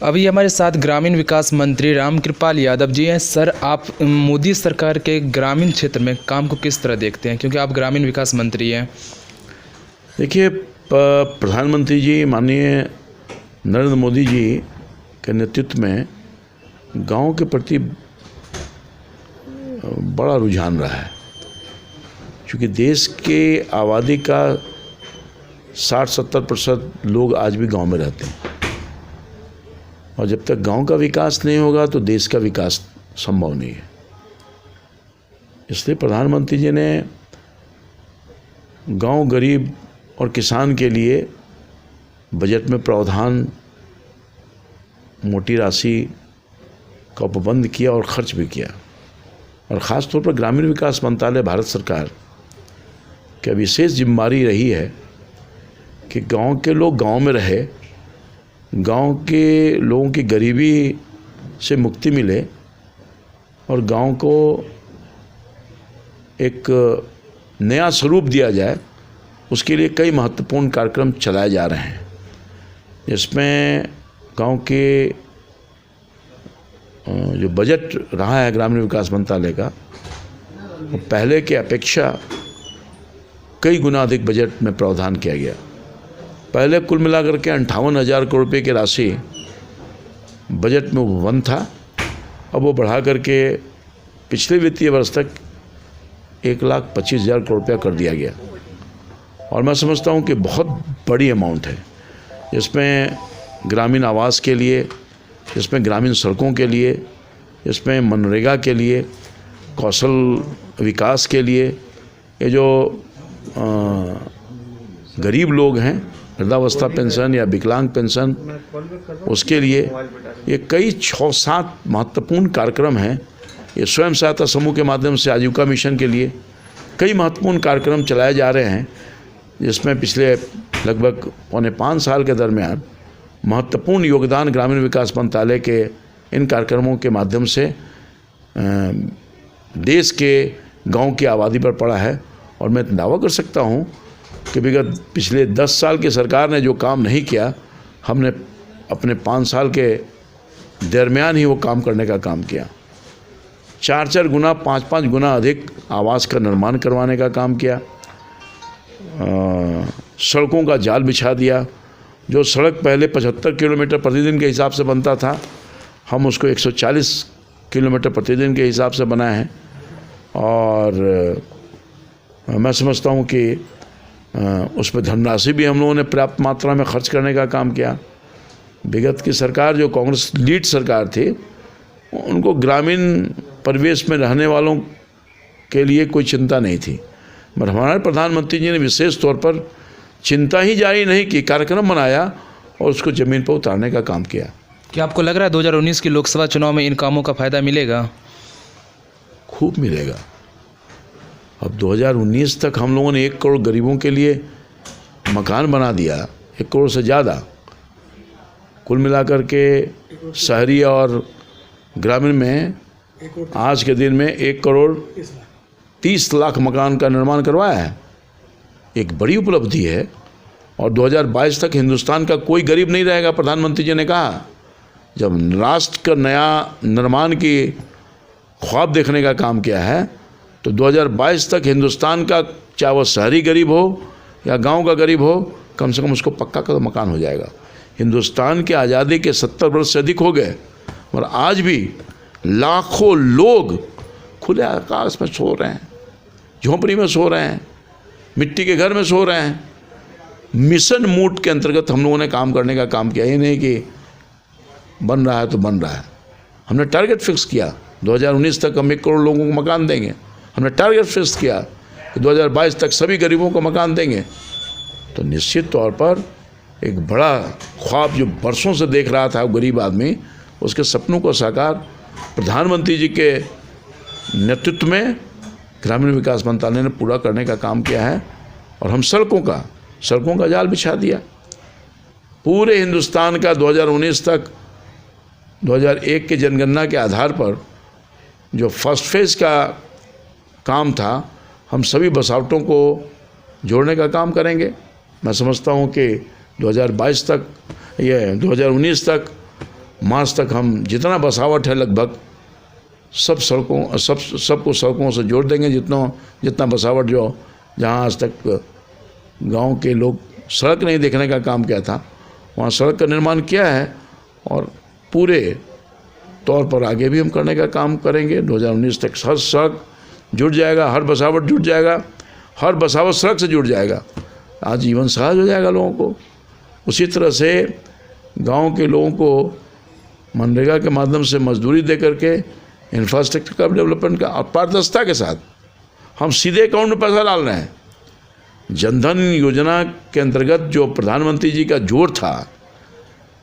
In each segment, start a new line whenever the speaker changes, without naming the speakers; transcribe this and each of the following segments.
अभी हमारे साथ ग्रामीण विकास मंत्री रामकृपाल यादव जी हैं। सर, आप मोदी सरकार के ग्रामीण क्षेत्र में काम को किस तरह देखते हैं, क्योंकि आप ग्रामीण विकास मंत्री हैं?
देखिए, प्रधानमंत्री जी माननीय नरेंद्र मोदी जी के नेतृत्व में गांव के प्रति बड़ा रुझान रहा है, क्योंकि देश के आबादी का 60-70% लोग आज भी गांव में रहते हैं, और जब तक गांव का विकास नहीं होगा तो देश का विकास संभव नहीं है। इसलिए प्रधानमंत्री जी ने गांव, गरीब और किसान के लिए बजट में प्रावधान, मोटी राशि का प्रबंध किया और खर्च भी किया। और ख़ास तौर पर ग्रामीण विकास मंत्रालय भारत सरकार की विशेष जिम्मेदारी रही है कि गांव के लोग गांव में रहे, गांव के लोगों की गरीबी से मुक्ति मिले और गांव को एक नया स्वरूप दिया जाए। उसके लिए कई महत्वपूर्ण कार्यक्रम चलाए जा रहे हैं, जिसमें गांव के जो बजट रहा है ग्रामीण विकास मंत्रालय का, वो पहले के अपेक्षा कई गुना अधिक बजट में प्रावधान किया गया। पहले कुल मिलाकर के 58,000 करोड़ रुपये की राशि बजट में उपलब्ध था। अब वो बढ़ा करके पिछले वित्तीय वर्ष तक 1,25,000 करोड़ रुपया कर दिया गया। और मैं समझता हूँ कि बहुत बड़ी अमाउंट है, जिसमें ग्रामीण आवास के लिए, जिसमें ग्रामीण सड़कों के लिए, जिसमें मनरेगा के लिए, कौशल विकास के लिए, ये जो गरीब लोग हैं, वृद्धावस्था पेंशन या विकलांग पेंशन, उसके लिए ये कई 6-7 महत्वपूर्ण कार्यक्रम हैं। ये स्वयं सहायता समूह के माध्यम से आजीविका मिशन के लिए कई महत्वपूर्ण कार्यक्रम चलाए जा रहे हैं, जिसमें पिछले लगभग 4.5 साल के दरमियान महत्वपूर्ण योगदान ग्रामीण विकास मंत्रालय के इन कार्यक्रमों के माध्यम से देश के गांव की आबादी पर पड़ा है। और मैं दावा कर सकता हूं कि विगत पिछले 10 साल की सरकार ने जो काम नहीं किया, हमने अपने 5 साल के दरमियान ही वो काम करने का काम किया। 4-4 गुना, 5-5 गुना अधिक आवास का निर्माण करवाने का काम किया। सड़कों का जाल बिछा दिया। जो सड़क पहले 75 किलोमीटर प्रतिदिन के हिसाब से बनता था, हम उसको 140 किलोमीटर प्रतिदिन के हिसाब से बनाए हैं। और मैं समझता हूँ कि उस पर धनराशि भी हम लोगों ने पर्याप्त मात्रा में खर्च करने का काम किया। विगत की सरकार, जो कांग्रेस लीड सरकार थी, उनको ग्रामीण परिवेश में रहने वालों के लिए कोई चिंता नहीं थी, मगर हमारे प्रधानमंत्री जी ने विशेष तौर पर चिंता ही जारी नहीं की, कार्यक्रम बनाया और उसको ज़मीन पर उतारने का काम किया।
क्या आपको लग रहा है 2019 के लोकसभा चुनाव में इन कामों का फ़ायदा मिलेगा?
खूब मिलेगा। अब 2019 तक हम लोगों ने 1 करोड़ गरीबों के लिए मकान बना दिया, 1 करोड़ से ज़्यादा। कुल मिलाकर के शहरी और ग्रामीण में आज के दिन में 1 करोड़ 30 लाख मकान का निर्माण करवाया है। एक बड़ी उपलब्धि है। और 2022 तक हिंदुस्तान का कोई गरीब नहीं रहेगा, प्रधानमंत्री जी ने कहा। जब राष्ट्र का नया निर्माण की ख्वाब देखने का काम किया है, तो 2022 तक हिंदुस्तान का, चाहे वो शहरी गरीब हो या गांव का गरीब हो, कम से कम उसको पक्का का मकान हो जाएगा। हिंदुस्तान की आज़ादी के 70 वर्ष से अधिक हो गए, और आज भी लाखों लोग खुले आकाश में सो रहे हैं, झोंपड़ी में सो रहे हैं, मिट्टी के घर में सो रहे हैं। मिशन मोड के अंतर्गत हम लोगों ने काम करने का काम किया। ये नहीं कि बन रहा है तो बन रहा है। हमने टारगेट फिक्स किया, 2019 तक हम 1 करोड़ लोगों को मकान देंगे। हमने टारगेट फिक्स किया कि 2022 तक सभी गरीबों को मकान देंगे। तो निश्चित तौर पर एक बड़ा ख्वाब जो बरसों से देख रहा था वो गरीब आदमी, उसके सपनों को साकार प्रधानमंत्री जी के नेतृत्व में ग्रामीण विकास मंत्रालय ने पूरा करने का काम किया है। और हम सड़कों का जाल बिछा दिया। पूरे हिंदुस्तान का 2019 तक 2001 के जनगणना के आधार पर जो फर्स्ट फेज़ का काम था, हम सभी बसावटों को जोड़ने का काम करेंगे। मैं समझता हूँ कि 2022 तक, ये 2019 तक मार्च तक हम जितना बसावट है लगभग सबको सड़कों से जोड़ देंगे। जितना बसावट जो जहाँ आज तक गांव के लोग सड़क नहीं देखने का काम किया था, वहाँ सड़क का निर्माण किया है और पूरे तौर पर आगे भी हम करने का काम करेंगे। 2019 तक हर सड़क जुड़ जाएगा, हर बसावट जुड़ जाएगा, हर बसावट सड़क से जुड़ जाएगा। आज जीवन सहज हो जाएगा लोगों को। उसी तरह से गांव के लोगों को मनरेगा के माध्यम से मजदूरी दे करके इंफ्रास्ट्रक्चर का डेवलपमेंट का और पारदर्शिता के साथ हम सीधे अकाउंट में पैसा डाल रहे हैं। जनधन योजना के अंतर्गत जो प्रधानमंत्री जी का जोर था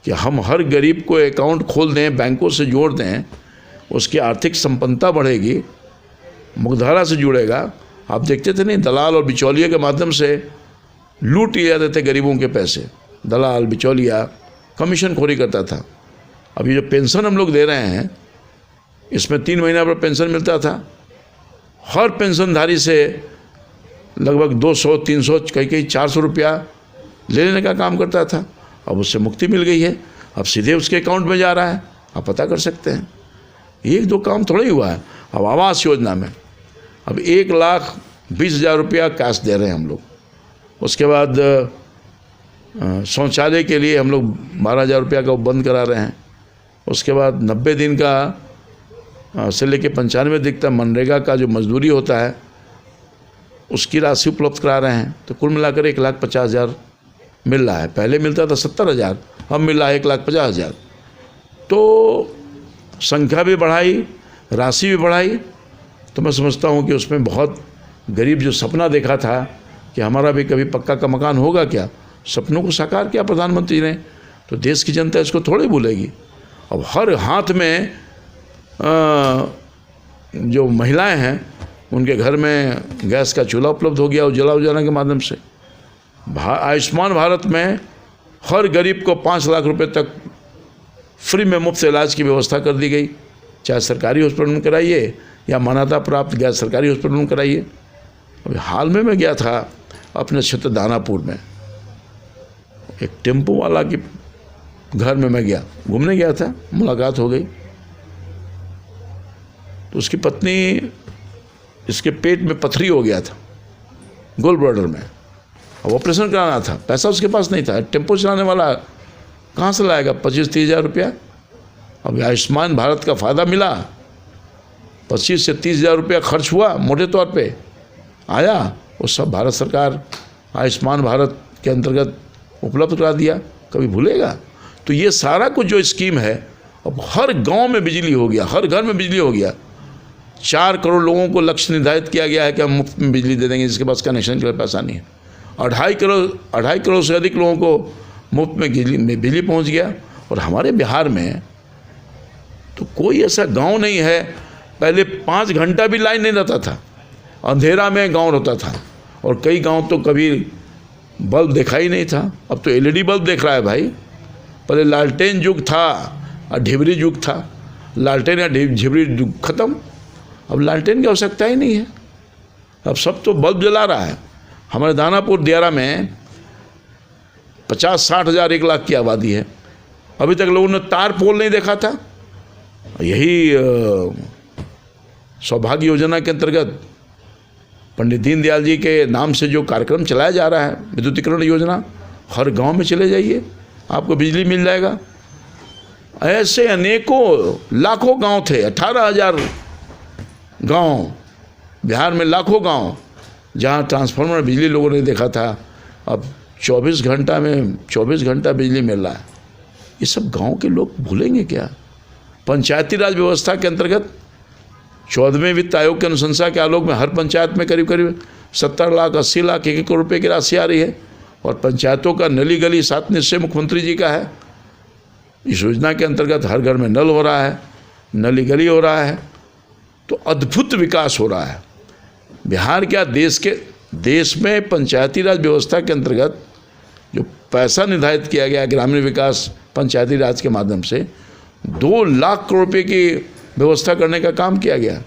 कि हम हर गरीब को अकाउंट खोल दें, बैंकों से जोड़ दें, उसकी आर्थिक संपन्नता बढ़ेगी, मुख्यधारा से जुड़ेगा। आप देखते थे नहीं, दलाल और बिचौलिया के माध्यम से लूट लिए जाते थे गरीबों के पैसे। दलाल बिचौलिया कमीशन खोरी करता था। अभी जो पेंशन हम लोग दे रहे हैं, इसमें 3 महीना पर पेंशन मिलता था। हर पेंशनधारी से लगभग 200, 300, कहीं 400 रुपया ले लेने का काम करता था। अब उससे मुक्ति मिल गई है, अब सीधे उसके अकाउंट में जा रहा है। आप पता कर सकते हैं। 1-2 काम थोड़ा ही हुआ है। अब आवास योजना में अब 1,20,000 रुपया कैश दे रहे हैं हम लोग। उसके बाद शौचालय के लिए हम लोग 12,000 रुपया का बंद करा रहे हैं। उसके बाद 90 दिन का से लेकर 95 दिन तक मनरेगा का जो मजदूरी होता है उसकी राशि उपलब्ध करा रहे हैं। तो कुल मिलाकर 1,50,000 मिल रहा है। पहले मिलता था 70,000, अब मिल रहा है 1,50,000। तो संख्या भी बढ़ाई, राशि भी बढ़ाई। तो मैं समझता हूँ कि उसमें बहुत गरीब जो सपना देखा था कि हमारा भी कभी पक्का का मकान होगा क्या, सपनों को साकार किया प्रधानमंत्री ने। तो देश की जनता इसको थोड़ी भूलेगी। अब हर हाथ में जो महिलाएं हैं उनके घर में गैस का चूल्हा उपलब्ध हो गया उज्ज्वला योजना के माध्यम से। आयुष्मान भारत में हर गरीब को 5 लाख रुपए तक फ्री में मुफ्त इलाज की व्यवस्था कर दी गई। चाहे सरकारी हॉस्पिटल में कराइए या मान्यता प्राप्त गैर सरकारी हॉस्पिटल में कराइए। अभी हाल में मैं गया था अपने क्षेत्र दानापुर में, एक टेम्पो वाला के घर में मैं गया, घूमने गया था, मुलाकात हो गई। तो उसकी पत्नी, इसके पेट में पथरी हो गया था, गोल ब्लैडर में। अब ऑपरेशन कराना था, पैसा उसके पास नहीं था। टेम्पो चलाने वाला कहाँ से लाएगा 25-30 हज़ार रुपया। अब आयुष्मान भारत का फ़ायदा मिला, 25 से 30 हज़ार रुपया खर्च हुआ, मोटे तौर पे आया, वो सब भारत सरकार आयुष्मान भारत के अंतर्गत उपलब्ध करा दिया। कभी भूलेगा। तो ये सारा कुछ जो स्कीम है, अब हर गांव में बिजली हो गया, हर घर में बिजली हो गया। 4 करोड़ लोगों को लक्ष्य निर्धारित किया गया है कि हम मुफ्त में बिजली दे देंगे जिसके पास कनेक्शन के लिए पैसा नहीं है। 2.5 करोड़ से अधिक लोगों को मुफ्त में बिजली पहुंच गया। और हमारे बिहार में तो कोई ऐसा गांव नहीं है, पहले 5 घंटा भी लाइन नहीं रहता था, अंधेरा में गांव रहता था। और कई गांव तो कभी बल्ब देखा ही नहीं था। अब तो LED बल्ब देख रहा है भाई। पहले लालटेन युग था और ढिबरी युग था। लालटेन या ढिबरी युग खत्म, अब लालटेन की आवश्यकता ही नहीं है। अब सब तो बल्ब जला रहा है। हमारे दानापुर दियारा में 50-60 हज़ार 1 लाख की आबादी है, अभी तक लोगों ने तार पोल नहीं देखा था। यही सौभाग्य योजना के अंतर्गत पंडित दीनदयाल जी के नाम से जो कार्यक्रम चलाया जा रहा है, विद्युतीकरण योजना, हर गांव में चले जाइए, आपको बिजली मिल जाएगा। ऐसे अनेकों लाखों गांव थे, 18,000 गांव बिहार में, लाखों गांव जहां ट्रांसफार्मर बिजली लोगों ने देखा था। अब 24 घंटा बिजली मिल रहा है। ये सब गांव के लोग भूलेंगे क्या। पंचायती राज व्यवस्था के अंतर्गत 14वें वित्त आयोग की अनुशंसा के आलोक में हर पंचायत में करीब 70 लाख 80 लाख 1 करोड़ रुपये की राशि आ रही है। और पंचायतों का नली गली 7 निश्चय मुख्यमंत्री जी का है। इस योजना के अंतर्गत हर घर में नल हो रहा है, नली गली हो रहा है। तो अद्भुत विकास हो रहा है बिहार क्या, देश में पंचायती राज व्यवस्था के अंतर्गत जो पैसा निर्धारित किया गया ग्रामीण विकास पंचायती राज के माध्यम से 2 लाख करोड़ रुपये की व्यवस्था करने का काम किया गया।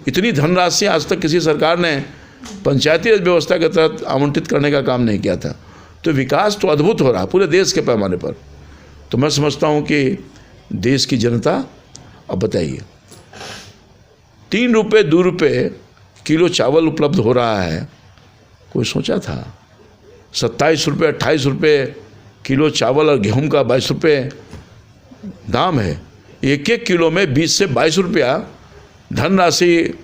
इतनी धनराशि आज तक किसी सरकार ने पंचायती राज व्यवस्था के तहत आवंटित करने का काम नहीं किया था। तो विकास तो अद्भुत हो रहा है पूरे देश के पैमाने पर। तो मैं समझता हूँ कि देश की जनता। अब बताइए, 3 रुपये 2 रुपये किलो चावल उपलब्ध हो रहा है, कोई सोचा था? 27 रुपये 28 रुपये किलो चावल और गेहूं का 22 रुपये दाम है। एक एक किलो में 20 से 22 रुपया धनराशि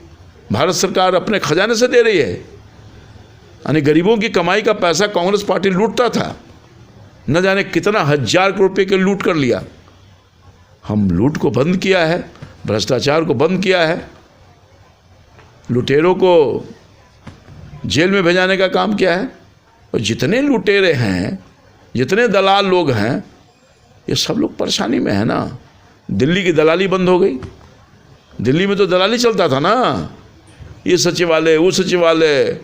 भारत सरकार अपने खजाने से दे रही है। यानी गरीबों की कमाई का पैसा कांग्रेस पार्टी लूटता था, न जाने कितना 1000 करोड़ रुपये के लूट कर लिया। हम लूट को बंद किया है, भ्रष्टाचार को बंद किया है, लुटेरों को जेल में भेजाने का काम किया है। और जितने लुटेरे हैं, जितने दलाल लोग हैं, ये सब लोग परेशानी में है ना। दिल्ली की दलाली बंद हो गई। दिल्ली में तो दलाली चलता था ना, ये सचिवालय वो सचिवालय,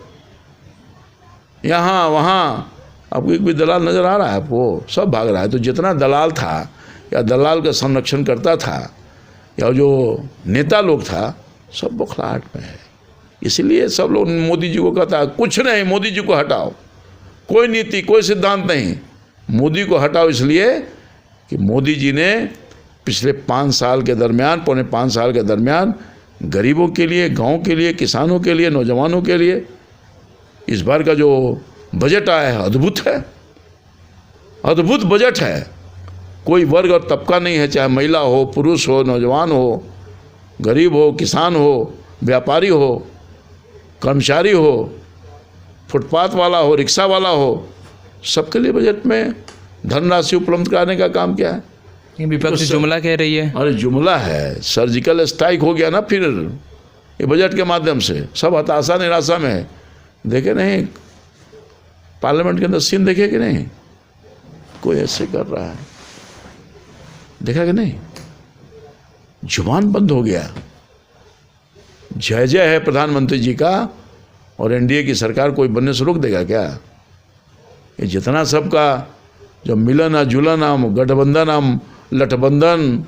यहाँ वहाँ। आपको एक भी दलाल नज़र आ रहा है? आपको सब भाग रहा है। तो जितना दलाल था या दलाल का संरक्षण करता था या जो नेता लोग था, सब बौखलाहट में है। इसलिए सब लोग मोदी जी को कहता है कुछ नहीं, मोदी जी को हटाओ, कोई नीति कोई सिद्धांत नहीं, मोदी को हटाओ। इसलिए कि मोदी जी ने पिछले 5 साल के दरमियान, पौने 5 साल के दरमियान गरीबों के लिए, गांव के लिए, किसानों के लिए, नौजवानों के लिए इस बार का जो बजट आया है अद्भुत है, अद्भुत बजट है। कोई वर्ग और तबका नहीं है, चाहे महिला हो, पुरुष हो, नौजवान हो, गरीब हो, किसान हो, व्यापारी हो, कर्मचारी हो, फुटपाथ वाला हो, रिक्शा वाला हो, सबके लिए बजट में धनराशि उपलब्ध कराने का काम किया है।
ये विपक्ष जुमला कह रही है।
अरे जुमला है, सर्जिकल स्ट्राइक हो गया ना फिर ये बजट के माध्यम से। सब हताशा निराशा में है। देखे नहीं पार्लियामेंट के अंदर सीन, देखे कि नहीं? कोई ऐसे कर रहा है, देखा कि नहीं? जुबान बंद हो गया। जय जय है प्रधानमंत्री जी का और एनडीए की सरकार, कोई बनने से रोक देगा क्या? ये जितना सबका जो मिलन जुलन, गठबंधन, लठबंधन,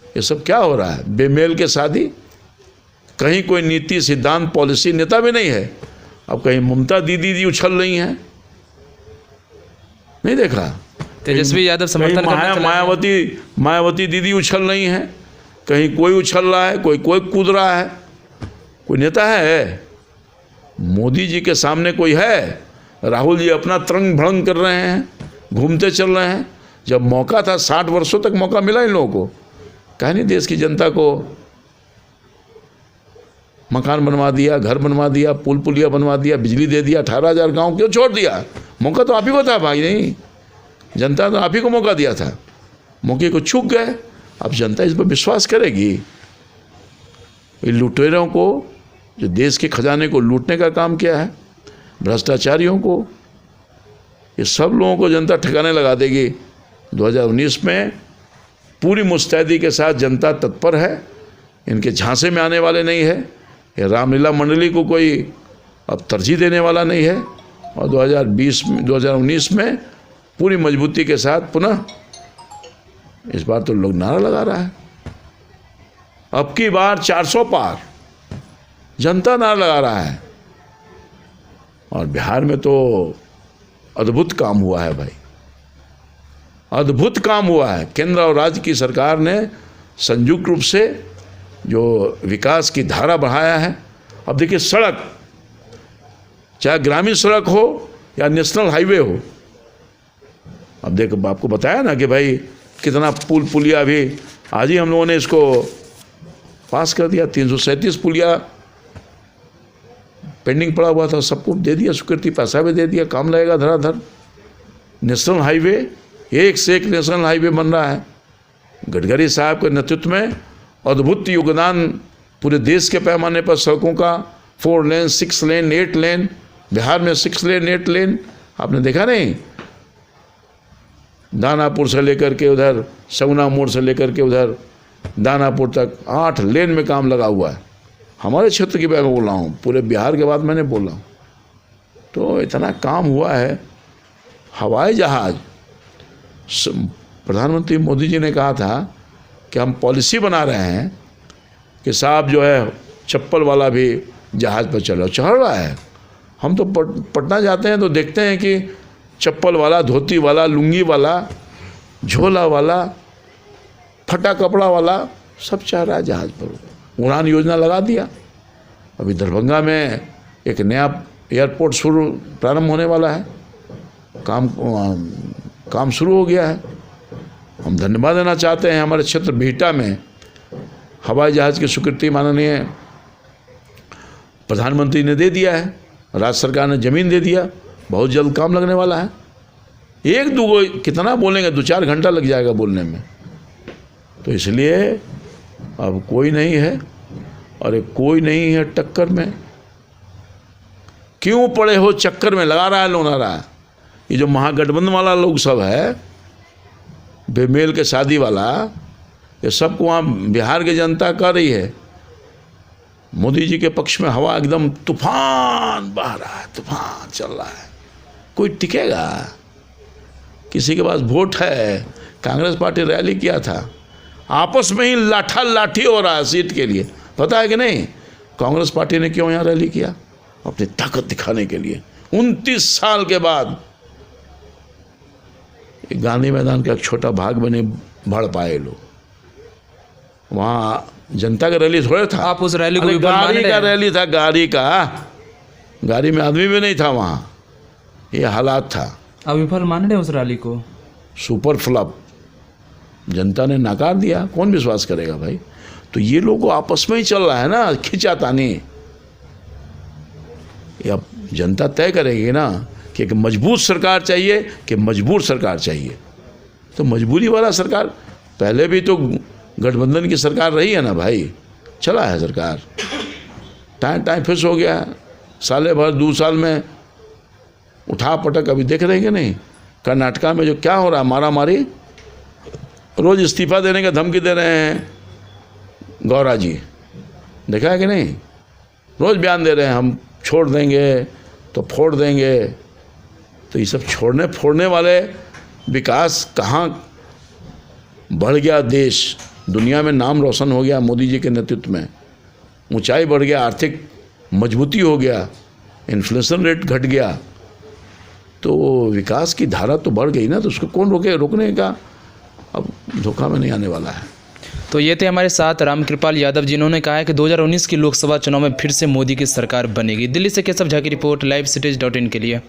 ये सब क्या हो रहा है? बेमेल के शादी। कहीं कोई नीति सिद्धांत पॉलिसी नेता भी नहीं है। अब कहीं ममता दीदी जी उछल रही हैं, नहीं देखा?
तेजस्वी यादव समर्थन
मायावती दीदी उछल रही हैं, कहीं कोई उछल रहा है, कोई कूद रहा है। कोई नेता है? मोदी जी के सामने कोई है? राहुल जी अपना तरंग भड़ंग कर रहे हैं, घूमते चल रहे हैं। जब मौका था, 60 वर्षों तक मौका मिला इन लोगों को, कहीं नहीं देश की जनता को मकान बनवा दिया, घर बनवा दिया, पुल पुलिया बनवा दिया, बिजली दे दिया, 18,000 गाँव क्यों छोड़ दिया? मौका तो आप ही को था भाई, नहीं जनता तो आप ही को मौका दिया था। मौके को चूक गए। अब जनता इस पर विश्वास करेगी? ये लुटेरों को, जो देश के खजाने को लूटने का काम किया है, भ्रष्टाचारियों को, ये सब लोगों को जनता ठिकाने लगा देगी। 2019 में पूरी मुस्तैदी के साथ जनता तत्पर है, इनके झांसे में आने वाले नहीं है। ये रामलीला मंडली को कोई अब तरजीह देने वाला नहीं है। और 2019 में पूरी मजबूती के साथ पुनः इस बार तो लोग नारा लगा रहा है, अब की बार 400 पार, जनता नारा लगा रहा है। और बिहार में तो अद्भुत काम हुआ है भाई, अद्भुत काम हुआ है। केंद्र और राज्य की सरकार ने संयुक्त रूप से जो विकास की धारा बढ़ाया है। अब देखिए, सड़क, चाहे ग्रामीण सड़क हो या नेशनल हाईवे हो, अब देखो आपको बताया ना कि भाई कितना पुल पुलिया भी आज ही हम लोगों ने इसको पास कर दिया। 337 पुलिया पेंडिंग पड़ा हुआ था, सबको दे दिया स्वीकृति, पैसा भी दे दिया, काम लगेगा धड़ाधड़। नेशनल हाईवे, एक से एक नेशनल हाईवे बन रहा है। गडकरी साहब के नेतृत्व में अद्भुत योगदान पूरे देश के पैमाने पर सड़कों का, 4 लेन, 6 लेन, 8 लेन, बिहार में 6 लेन, 8 लेन, आपने देखा नहीं? दानापुर से लेकर के उधर सगुना मोड़ से लेकर के उधर दानापुर तक 8 लेन में काम लगा हुआ है। हमारे क्षेत्र की मैं बोल रहा हूँ, पूरे बिहार के बाद मैंने बोला हूँ। तो इतना काम हुआ है। हवाई जहाज़, प्रधानमंत्री मोदी जी ने कहा था कि हम पॉलिसी बना रहे हैं कि साहब जो है चप्पल वाला भी जहाज़ पर चढ़ रहा है। हम तो पटना जाते हैं तो देखते हैं कि चप्पल वाला, धोती वाला, लुंगी वाला, झोला वाला फटा कपड़ा वाला सब चाह रहा है जहाज़ पर। उड़ान योजना लगा दिया। अभी दरभंगा में एक नया एयरपोर्ट प्रारंभ होने वाला है, काम शुरू हो गया है। हम धन्यवाद देना चाहते हैं हमारे क्षेत्र बिहटा में हवाई जहाज़ की स्वीकृति माननीय प्रधानमंत्री ने दे दिया है, राज्य सरकार ने ज़मीन दे दिया, बहुत जल्द काम लगने वाला है। एक दो कितना बोलेंगे, 2-4 घंटा लग जाएगा बोलने में। तो इसलिए अब कोई नहीं है, और कोई नहीं है टक्कर में। क्यों पड़े हो चक्कर में, लगा रहा है लोना रहा है। ये जो महागठबंधन वाला लोग सब है, बेमेल के शादी वाला, ये सबको वहाँ बिहार की जनता कर रही है। मोदी जी के पक्ष में हवा एकदम तूफान बह रहा है, तूफान चल रहा है। कोई टिकेगा? किसी के पास वोट है? कांग्रेस पार्टी रैली किया था, आपस में ही लाठा लाठी हो रहा है सीट के लिए, पता है कि नहीं? कांग्रेस पार्टी ने क्यों यहाँ रैली किया? अपनी ताकत दिखाने के लिए। 29 साल के बाद गांधी मैदान का एक छोटा भाग बने बढ़ पाए लोग। वहाँ जनता का रैली थोड़ा था,
आप उस रैली को
गाड़ी का रैली था, गाड़ी में आदमी भी नहीं था वहाँ। ये हालात था।
आप विफल मान रहे उस रैली को?
सुपर फ्लॉप, जनता ने नकार दिया। कौन विश्वास करेगा भाई? तो ये लोग आपस में ही चल रहा है ना, खिंचातानी। ये अब जनता तय करेगी ना कि एक मजबूत सरकार चाहिए कि मजबूर सरकार चाहिए। तो मजबूरी वाला सरकार, पहले भी तो गठबंधन की सरकार रही है ना भाई, चला है सरकार, टाइम फिक्स हो गया। साले भर 2 साल में उठा पटक अभी देख रहे हैं कि नहीं? कर्नाटका में जो क्या हो रहा है, मारा मारी, रोज इस्तीफा देने का धमकी दे रहे हैं गौरा जी, देखा है कि नहीं? रोज बयान दे रहे हैं हम छोड़ देंगे तो फोड़ देंगे। तो ये सब छोड़ने फोड़ने वाले विकास कहाँ बढ़ गया? देश दुनिया में नाम रोशन हो गया मोदी जी के नेतृत्व में, ऊंचाई बढ़ गया, आर्थिक मजबूती हो गया, इन्फ्लेशन रेट घट गया, तो विकास की धारा तो बढ़ गई ना। तो उसको कौन रोकने का अब धोखा में नहीं आने वाला है।
तो ये थे हमारे साथ रामकृपाल यादव, जिन्होंने कहा है कि 2019 की लोकसभा चुनाव में फिर से मोदी की सरकार बनेगी। दिल्ली से केशव झा की रिपोर्ट, livecities.in के लिए।